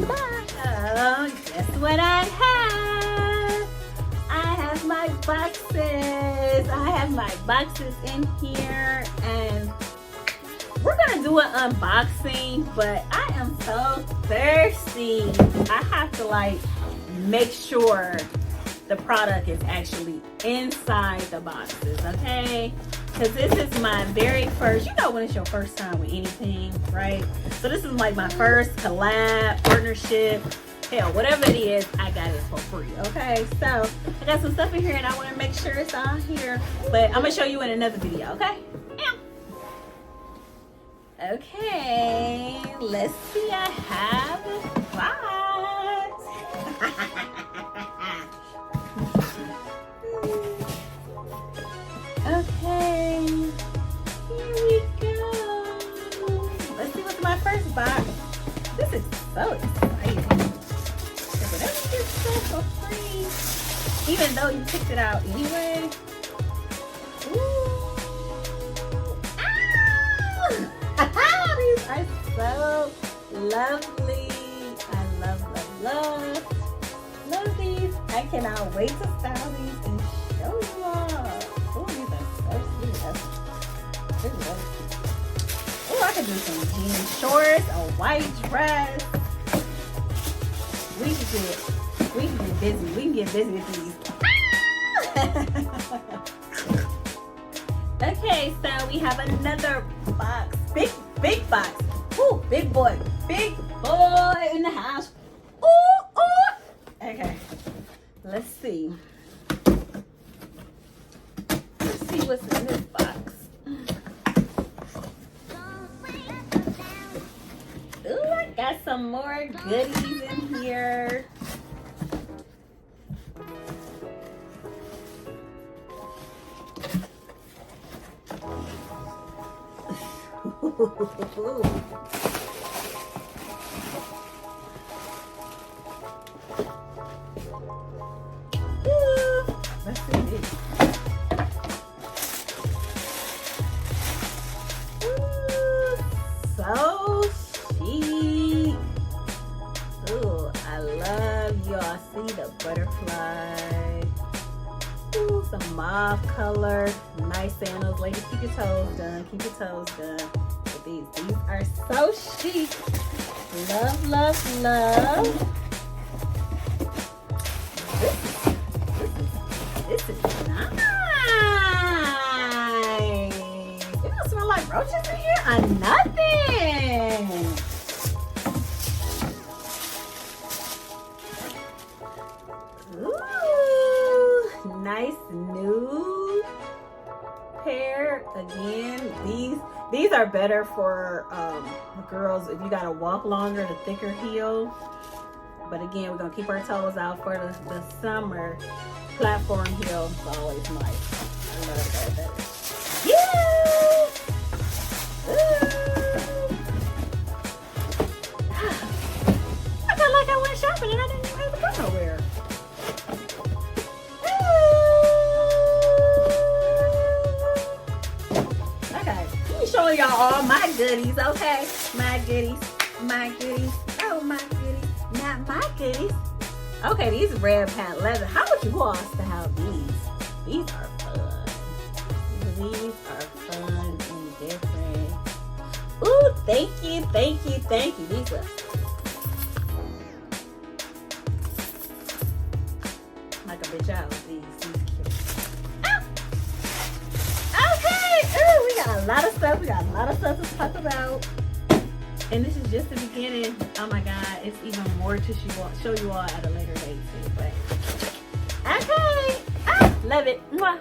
Oh, guess what I have? I have my boxes. I have my boxes in here, and we're gonna do an unboxing, but I am so thirsty. I have to like make sure the product is actually inside the boxes, okay? Because this is my very first, you know when it's your first time with anything, right? So this is like my first collab, partnership, hell, whatever it is, I got it for free, okay? So I got some stuff in here and I want to make sure it's all here, but I'm gonna show you in another video, okay? Okay, let's see, I have a box. Okay, here we go. Let's see what's my first box. This is so exciting. Whatever you get for free, even though you picked it out anyway. Ooh. Ah! These are so lovely. I love these. I cannot wait to style these and show you all. Oh, these are so sweet. Oh, I could do some jean shorts, a white dress. We can get busy. We can get busy with these. Okay, so we have another box. Big box. Ooh, big boy in the house. Ooh. Okay, let's see. Let's see what's in this box. Ooh, I got some more goodies in here. Let's see this. So chic. Ooh, I love y'all. See the butterfly. Ooh, some mauve color. Nice sandals. Ladies, keep your toes done. Keep your toes done. But these are so chic. Love. This is nice. It don't smell like roaches in here or nothing. Ooh, nice nude pair. Again, these are better for girls if you gotta walk longer, the thicker heel. But again, we're gonna keep our toes out for the summer. Platform heel is always nice. I love that. Yeah! I felt like I went shopping and I didn't even have to go nowhere. Okay, let me show y'all all my goodies, okay? My goodies. Oh, my goodies. Not my goodies. Okay, these red patent leather. How would you go on style these? These are fun. These are fun and different. Ooh, thank you. These are like a bitch out. These cute. Oh! Okay. Ooh, we got a lot of stuff to talk about. And this is just the beginning. Oh my God, it's even more to show you all at a later date too. But okay, love it. Mwah.